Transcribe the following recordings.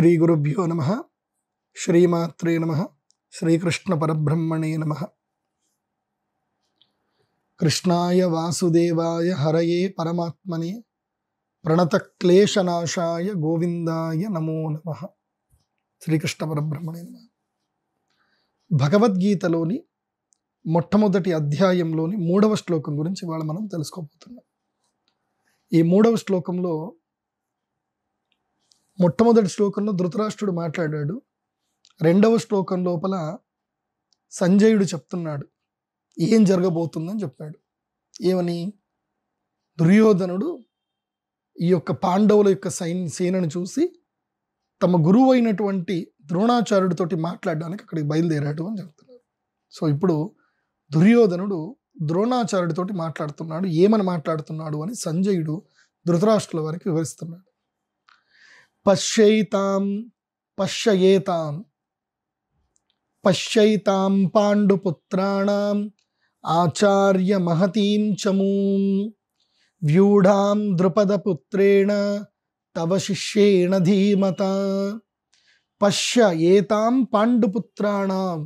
శ్రీ గురుభ్యో నమః. శ్రీమాత్రే నమః. శ్రీకృష్ణ పరబ్రహ్మణే నమః. కృష్ణాయ వాసుదేవాయ హరయే పరమాత్మనే ప్రణతక్లేశనాశాయ గోవిందాయ నమో నమః. శ్రీకృష్ణ పరబ్రహ్మణే నమః. భగవద్గీతలోని మొట్టమొదటి అధ్యాయంలోని 3వ శ్లోకం గురించి ఇవాళ మనం తెలుసుకోబోతున్నాం. ఈ 3వ శ్లోకంలో మొట్టమొదటి శ్లోకంలో ధృతరాష్ట్రుడు మాట్లాడాడు. 2వ శ్లోకం లోపల సంజయుడు చెప్తున్నాడు ఏం జరగబోతుందని చెప్పాడు. ఏమని? దుర్యోధనుడు ఈ యొక్క పాండవుల యొక్క సేనను చూసి తమ గురువు అయినటువంటి ద్రోణాచార్యుడితోటి మాట్లాడడానికి అక్కడికి బయలుదేరాడు అని చెప్తున్నాడు. సో ఇప్పుడు దుర్యోధనుడు ద్రోణాచార్యుడితోటి మాట్లాడుతున్నాడు. ఏమని మాట్లాడుతున్నాడు అని సంజయుడు ధృతరాష్ట్రుల వారికి వివరిస్తున్నాడు. పశ్యైతాం పాండుపుత్రాణం ఆచార్య మహతీం చమూం వ్యూఢాం ద్రుపదపుత్రేణ తవ శిష్యేణ ధీమత. పశ్యయేతాం పాండుపుత్రాణం,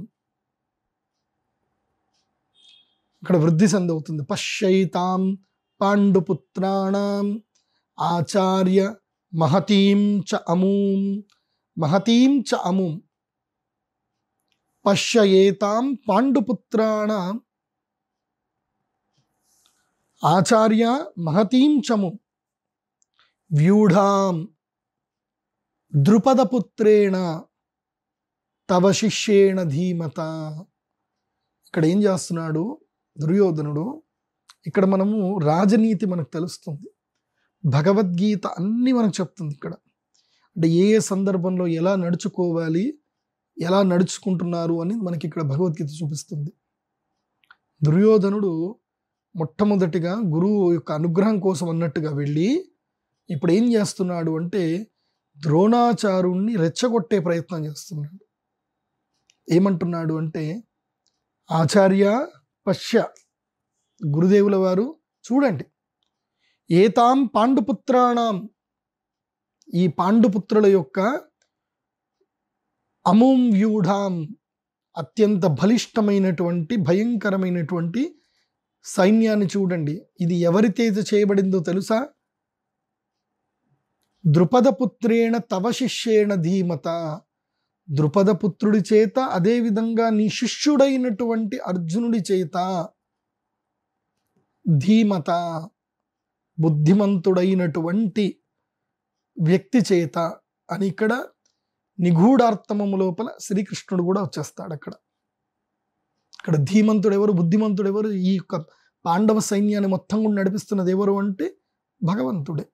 ఇక్కడ వృద్ధి సంధి అవుతుంది. పశ్యైతాం పాండుపుత్రాణం ఆచార్య మహతీం చ అమూం. మహతీం చ అమూం. పశ్యయేతాం పాండుపుత్రాణం ఆచార్య మహతీం చము వ్యూఢాం ద్రుపదపుత్రేణ తవ శిష్యేణ ధీమత. ఇక్కడ ఏం చేస్తున్నాడు దుర్యోధనుడు? ఇక్కడ మనము రాజనీతి మనకు తెలుస్తుంది. భగవద్గీత అన్నీ మనకు చెప్తుంది. ఇక్కడ అంటే ఏ ఏ సందర్భంలో ఎలా నడుచుకోవాలి, ఎలా నడుచుకుంటున్నారు అని మనకి ఇక్కడ భగవద్గీత చూపిస్తుంది. దుర్యోధనుడు మొట్టమొదటిగా గురువు యొక్క అనుగ్రహం కోసం అన్నట్టుగా వెళ్ళి ఇప్పుడు ఏం చేస్తున్నాడు అంటే ద్రోణాచార్యుణ్ణి రెచ్చగొట్టే ప్రయత్నం చేస్తున్నాడు. ఏమంటున్నాడు అంటే, ఆచార్య పశ్య, గురుదేవుల వారు చూడండి, ఏతాం పాండుపుత్రాణం, ఈ పాండుపుత్రుల యొక్క అమూం వ్యూఢాం, అత్యంత బలిష్టమైనటువంటి భయంకరమైనటువంటి సైన్యాన్ని చూడండి. ఇది ఎవరి చేత చేయబడిందో తెలుసా? ద్రుపదపుత్రేణ తవ శిష్యేణ ధీమత. ద్రుపదపుత్రుడి చేత, అదేవిధంగా నీ శిష్యుడైనటువంటి అర్జునుడి చేత, ధీమత బుద్ధిమంతుడైనటువంటి వ్యక్తి చేత అని ఇక్కడ నిగూఢార్థమము లోపల శ్రీకృష్ణుడు కూడా వచ్చేస్తాడు. ఇక్కడ ధీమంతుడు ఎవరు, బుద్ధిమంతుడు ఎవరు? ఈ యొక్క పాండవ సైన్యాన్ని మొత్తం కూడా నడిపిస్తున్నది ఎవరు అంటే భగవంతుడే.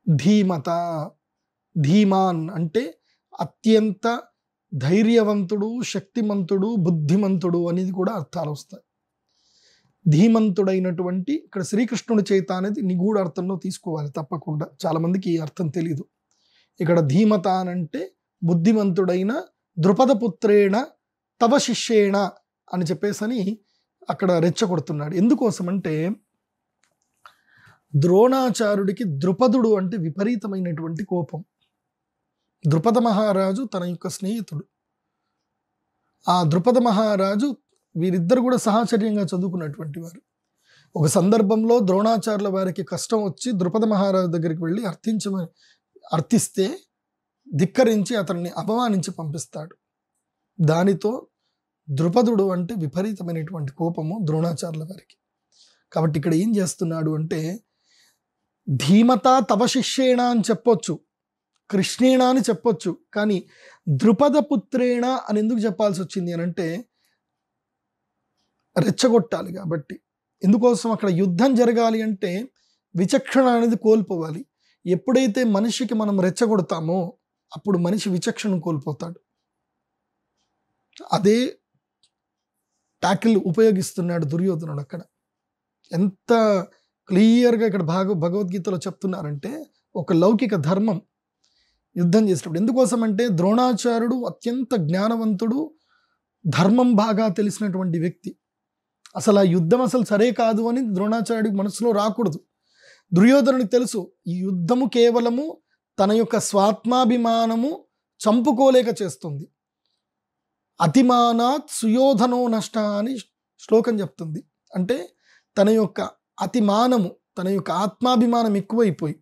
ధీమత, ధీమాన్ అంటే అత్యంత ధైర్యవంతుడు, శక్తిమంతుడు, బుద్ధిమంతుడు అనేది కూడా అర్థాలు వస్తాయి. ధీమంతుడైనటువంటి, ఇక్కడ శ్రీకృష్ణుడి చేత అనేది నిగూఢ అర్థంలో తీసుకోవాలి తప్పకుండా. చాలామందికి ఈ అర్థం తెలీదు. ఇక్కడ ధీమత అనంటే బుద్ధిమంతుడైన ద్రుపదపుత్రేణ తవ శిష్యేణ అని చెప్పేసని అక్కడ రెచ్చగొడుతున్నాడు. ఎందుకోసం అంటే ద్రోణాచార్యుడికి ద్రుపదుడు అంటే విపరీతమైనటువంటి కోపం. ద్రుపద మహారాజు తన యొక్క స్నేహితుడు. ఆ ద్రుపద మహారాజు వీరిద్దరు కూడా సహచర్యంగా చదువుకున్నటువంటి వారు. ఒక సందర్భంలో ద్రోణాచార్యుల వారికి కష్టం వచ్చి ద్రుపద మహారాజు దగ్గరికి వెళ్ళి అర్థిస్తే ధిక్కరించి అతన్ని అవమానించి పంపిస్తాడు. దానితో ద్రుపదుడు అంటే విపరీతమైనటువంటి కోపము ద్రోణాచార్యుల వారికి. కాబట్టి ఇక్కడ ఏం చేస్తున్నాడు అంటే ధీమత తవ శిష్యేణ అని చెప్పొచ్చు, కృష్ణేణ అని చెప్పొచ్చు, కానీ ద్రుపదపుత్రేణ అని ఎందుకు చెప్పాల్సి వచ్చింది అని అంటే రెచ్చగొట్టాలి కాబట్టి. ఎందుకోసం? అక్కడ యుద్ధం జరగాలి అంటే విచక్షణ అనేది కోల్పోవాలి. ఎప్పుడైతే మనిషికి మనం రెచ్చగొడతామో అప్పుడు మనిషి విచక్షణ కోల్పోతాడు. అదే టాకిల్ ఉపయోగిస్తున్నాడు దుర్యోధనుడు. అక్కడ ఎంత క్లియర్గా ఇక్కడ భగవద్గీతలో చెప్తున్నారంటే ఒక లౌకిక ధర్మం యుద్ధం చేసినప్పుడు. ఎందుకోసం అంటే ద్రోణాచార్యుడు అత్యంత జ్ఞానవంతుడు, ధర్మం బాగా తెలిసినటువంటి వ్యక్తి. అసలు ఆ యుద్ధం అసలు సరే కాదు అని ద్రోణాచార్యుడికి మనసులో రాకూడదు. దుర్యోధనుడికి తెలుసు ఈ యుద్ధము కేవలము తన యొక్క స్వాత్మాభిమానము చంపుకోలేక చేస్తుంది. అతిమానాత్ సుయోధనో నష్ట అని శ్లోకం చెప్తుంది. అంటే తన యొక్క అతిమానము, తన యొక్క ఆత్మాభిమానం ఎక్కువైపోయి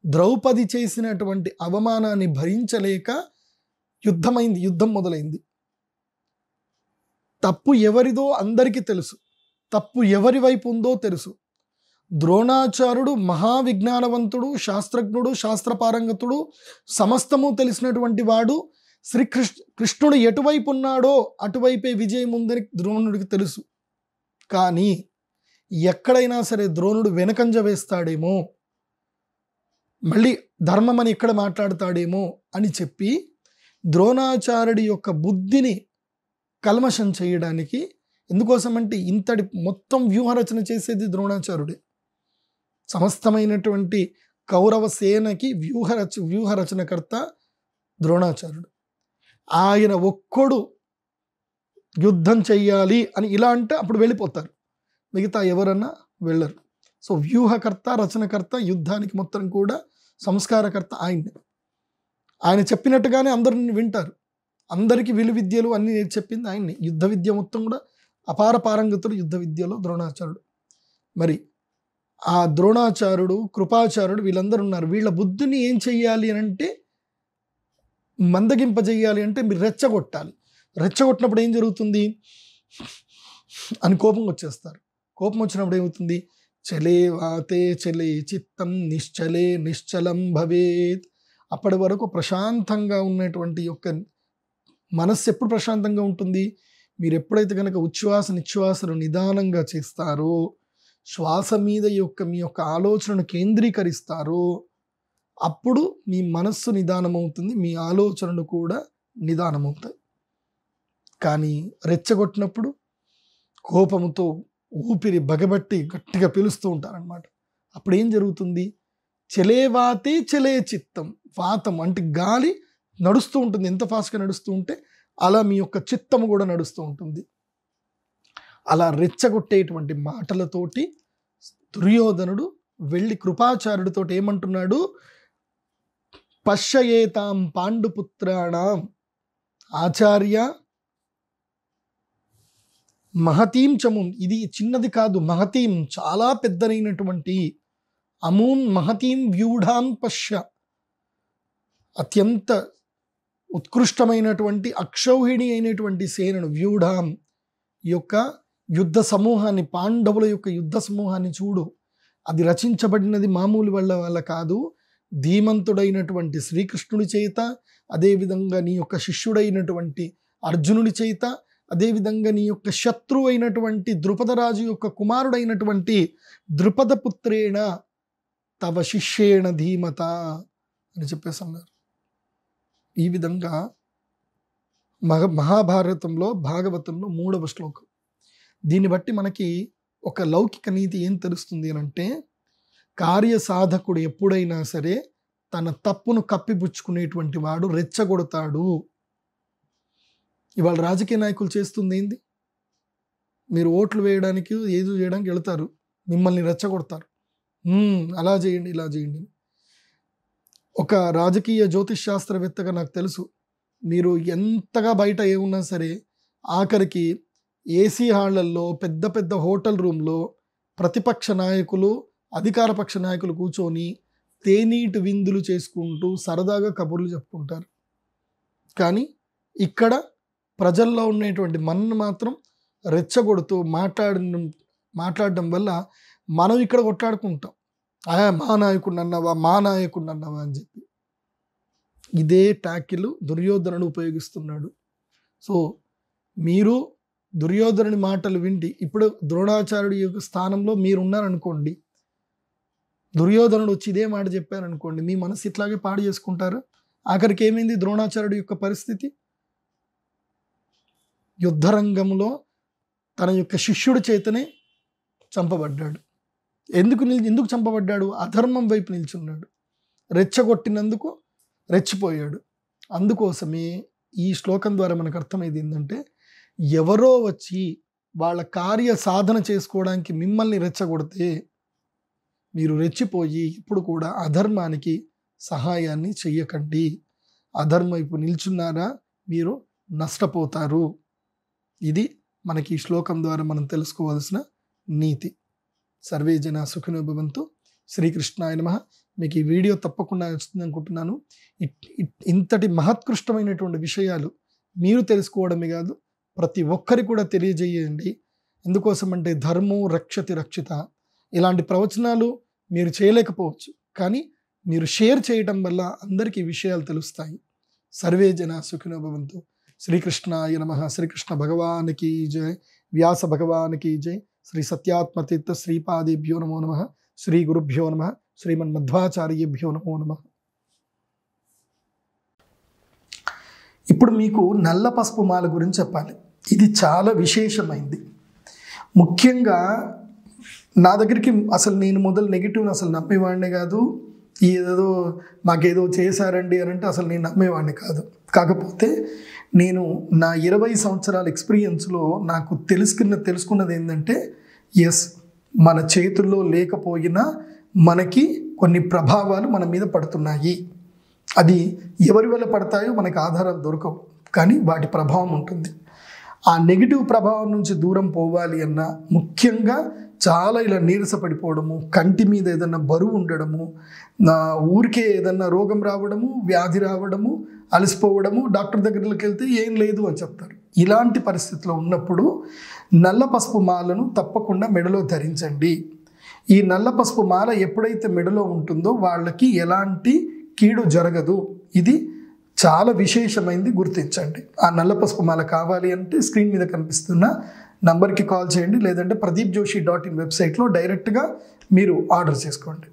ద్రౌపది చేసినటువంటి అవమానాన్ని భరించలేక యుద్ధం మొదలైంది. తప్పు ఎవరిదో అందరికీ తెలుసు, తప్పు ఎవరి వైపు ఉందో తెలుసు. ద్రోణాచార్యుడు మహావిజ్ఞానవంతుడు, శాస్త్రజ్ఞుడు, శాస్త్రపారంగతుడు, సమస్తము తెలిసినటువంటి వాడు. కృష్ణుడు ఎటువైపు ఉన్నాడో అటువైపే విజయం ఉందని ద్రోణుడికి తెలుసు. కానీ ఎక్కడైనా సరే ద్రోణుడు వెనకంజ వేస్తాడేమో, మళ్ళీ ధర్మం అని ఎక్కడ మాట్లాడతాడేమో అని చెప్పి ద్రోణాచార్యుడి యొక్క బుద్ధిని కల్మషం చేయడానికి, ఎందుకోసమంటే ఇంతటి మొత్తం వ్యూహరచన చేసేది ద్రోణాచార్యుడే. సమస్తమైనటువంటి కౌరవ సేనకి వ్యూహరచనకర్త ద్రోణాచార్యుడు. ఆయన ఒక్కడు యుద్ధం చెయ్యాలి అని ఇలా అంటే అప్పుడు వెళ్ళిపోతారు, మిగతా ఎవరన్నా వెళ్ళరు. సో వ్యూహకర్త, రచనకర్త, యుద్ధానికి మొత్తం కూడా సంస్కారకర్త ఆయన్ని. ఆయన చెప్పినట్టుగానే అందరూ వింటారు. అందరికీ విలువిద్యలు అన్నీ చెప్పింది ఆయన్ని. యుద్ధ విద్య మొత్తం కూడా అపార పారంగతుడు యుద్ధ విద్యలో ద్రోణాచార్యుడు. మరి ఆ ద్రోణాచార్యుడు, కృపాచార్యుడు వీళ్ళందరూ ఉన్నారు. వీళ్ళ బుద్ధిని ఏం చెయ్యాలి అని అంటే, మందగింపజేయాలి అంటే మీరు రెచ్చగొట్టాలి. రెచ్చగొట్టినప్పుడు ఏం జరుగుతుంది అని కోపం వచ్చేస్తారు. కోపం వచ్చినప్పుడు ఏమవుతుంది, చలే వాతే చలే చిత్తం నిశ్చలే నిశ్చలం భవేత్. అప్పటి వరకు ప్రశాంతంగా ఉన్నటువంటి యొక్క మనస్సు ఎప్పుడు ప్రశాంతంగా ఉంటుంది, మీరు ఎప్పుడైతే కనుక ఉచ్ఛ్వాస నిశ్వాసను నిదానంగా చేస్తారో, శ్వాస మీద మీ యొక్క ఆలోచనను కేంద్రీకరిస్తారో, అప్పుడు మీ మనస్సు నిదానమవుతుంది, మీ ఆలోచనలు కూడా నిదానమవుతాయి. కానీ రెచ్చగొట్టినప్పుడు కోపంతో ఊపిరి బగబట్టి గట్టిగా పిలుస్తూ ఉంటారనమాట. అప్పుడు ఏం జరుగుతుంది, చలేవాతే చలే చిత్తం. వాతం అంటే గాలి నడుస్తూ ఉంటుంది, ఎంత ఫాస్ట్గా నడుస్తూ ఉంటే అలా మీ యొక్క చిత్తము కూడా నడుస్తూ ఉంటుంది. అలా రెచ్చగొట్టేటువంటి మాటలతోటి దుర్యోధనుడు వెళ్ళి కృపాచార్యుడితో ఏమంటున్నాడు, పశ్యయేతాం పాండుపుత్రాణం ఆచార్య మహతీం చముం. ఇది చిన్నది కాదు, మహతీం చాలా పెద్దనైనటువంటి, అమూన్ మహతీం వ్యూఢాం పశ్య, అత్యంత ఉత్కృష్టమైనటువంటి అక్షౌహిణి అయినటువంటి సేనను, వ్యూఢాం యొక్క యుద్ధ సమూహాన్ని, పాండవుల యొక్క యుద్ధ సమూహాన్ని చూడు. అది రచించబడినది మామూలు వల్ల కాదు, ధీమంతుడైనటువంటి శ్రీకృష్ణుడి చేత, అదేవిధంగా నీ యొక్క శిష్యుడైనటువంటి అర్జునుడి చేత, అదేవిధంగా నీ యొక్క శత్రువు అయినటువంటి ద్రుపదరాజు యొక్క కుమారుడైనటువంటి ద్రుపదపుత్రేణ తవ శిష్యేణ ధీమత అని చెప్పేసి అన్నారు. ఈ విధంగా మహాభారతంలో, భాగవతంలో 3వ శ్లోకం. దీన్ని బట్టి మనకి ఒక లౌకిక నీతి ఏం తెలుస్తుంది అని అంటే, కార్యసాధకుడు ఎప్పుడైనా సరే తన తప్పును కప్పిపుచ్చుకునేటువంటి వాడు రెచ్చగొడతాడు. ఇవాళ రాజకీయ నాయకులు చేస్తుంది ఏంది, మీరు ఓట్లు వేయడానికి ఏదో చేయడానికి వెళతారు, మిమ్మల్ని రెచ్చగొడతారు, అలా చేయండి ఇలా చేయండి. ఒక రాజకీయ జ్యోతిష్ శాస్త్రవేత్తగా నాకు తెలుసు, మీరు ఎంతగా బయట ఏమున్నా సరే ఆఖరికి ఏసీ హాళ్లల్లో, పెద్ద పెద్ద హోటల్ రూమ్లో ప్రతిపక్ష నాయకులు, అధికార పక్ష నాయకులు కూర్చొని తేనీటి విందులు చేసుకుంటూ సరదాగా కబుర్లు చెప్పుకుంటారు. కానీ ఇక్కడ ప్రజల్లో ఉండేటువంటి మనను మాత్రం రెచ్చగొడుతూ మాట్లాడడం వల్ల మనం ఇక్కడ కొట్లాడుకుంటాం, మా నాయకుడిని అన్నావా అని చెప్పి. ఇదే ట్యాకిల్ దుర్యోధనుడు ఉపయోగిస్తున్నాడు. సో మీరు దుర్యోధనుడి మాటలు వింటి, ఇప్పుడు ద్రోణాచార్యుడి యొక్క స్థానంలో మీరున్నారనుకోండి, దుర్యోధనుడు వచ్చి ఇదే మాట చెప్పారనుకోండి, మీ మనసు ఇట్లాగే పాడు చేసుకుంటారు. ఆఖరికి ఏమైంది ద్రోణాచార్యుడి యొక్క పరిస్థితి, యుద్ధరంగంలో తన యొక్క శిష్యుడి చేతనే చంపబడ్డాడు. ఎందుకు చంపబడ్డాడు, అధర్మం వైపు నిల్చున్నాడు, రెచ్చగొట్టినందుకు రెచ్చిపోయాడు. అందుకోసమే ఈ శ్లోకం ద్వారా మనకు అర్థమైంది ఏంటంటే, ఎవరో వచ్చి వాళ్ళ కార్య సాధన చేసుకోవడానికి మిమ్మల్ని రెచ్చగొడితే మీరు రెచ్చిపోయి ఇప్పుడు కూడా అధర్మానికి సహాయాన్ని చెయ్యకండి. అధర్మం వైపు నిల్చున్నారా మీరు నష్టపోతారు. ఇది మనకి ఈ శ్లోకం ద్వారా మనం తెలుసుకోవాల్సిన నీతి. సర్వే జన సుఖినో భవంతు. శ్రీకృష్ణాయ నమః. మీకు ఈ వీడియో తప్పకుండా నచ్చుతుంది అనుకుంటున్నాను. ఇంతటి మహత్కృష్టమైనటువంటి విషయాలు మీరు తెలుసుకోవడమే కాదు, ప్రతి ఒక్కరి కూడా తెలియజేయండి. ఎందుకోసం అంటే ధర్మో రక్షతి రక్షిత. ఇలాంటి ప్రవచనాలు మీరు చేయలేకపోవచ్చు, కానీ మీరు షేర్ చేయడం వల్ల అందరికీ విషయాలు తెలుస్తాయి. సర్వే జన సుఖినో భవంతు. శ్రీకృష్ణాయ నమః. శ్రీకృష్ణ భగవానికి జై. వ్యాస భగవానికి జై. శ్రీ సత్యాత్మతీర్థ శ్రీపాదేభ్యో నమో నమః. శ్రీ గురుభ్యో నమః. శ్రీమన్మధ్వాచార్యేభ్యో నమో నమః. ఇప్పుడు మీకు నల్ల పసుపు మాల గురించి చెప్పాలి. ఇది చాలా విశేషమైంది. ముఖ్యంగా నా దగ్గరికి అసలు నేను మొదలు నెగిటివ్ని అసలు నమ్మేవాడిని కాదు. ఏదో మాకేదో చేశారండి అని అంటే అసలు నేను నమ్మేవాడిని కాదు. కాకపోతే నేను నా 20 సంవత్సరాల ఎక్స్పీరియన్స్లో నాకు తెలుసుకున్నది ఏంటంటే, ఎస్, మన చేతుల్లో లేకపోయినా మనకి కొన్ని ప్రభావాలు మన మీద పడుతున్నాయి. అది ఎవరి వల్ల పడతాయో మనకు ఆధారాలు దొరకవు, కానీ వాటి ప్రభావం ఉంటుంది. ఆ నెగిటివ్ ప్రభావం నుంచి దూరం పోవాలి అన్న ముఖ్యంగా చాలా ఇలా నీరసపడిపోవడము, కంటి మీద ఏదన్నా బరువు ఉండడము, ఊరికే ఏదన్నా రోగం రావడము, వ్యాధి రావడము, అలసిపోవడము, డాక్టర్ దగ్గరికి వెళ్తే ఏం లేదు అని చెప్తారు. ఇలాంటి పరిస్థితిలో ఉన్నప్పుడు నల్ల పసుపు మాలను తప్పకుండా మెడలో ధరించండి. ఈ నల్ల పసుపు మాల ఎప్పుడైతే మెడలో ఉంటుందో వాళ్ళకి ఎలాంటి కీడు జరగదు. ఇది చాలా విశేషమైంది, గుర్తించండి. ఆ నల్ల పసుపు మాల కావాలి అంటే స్క్రీన్ మీద కనిపిస్తున్న నంబర్కి కాల్ చేయండి, లేదంటే pradeepjoshi.in వెబ్సైట్లో డైరెక్ట్గా మీరు ఆర్డర్ చేసుకోండి.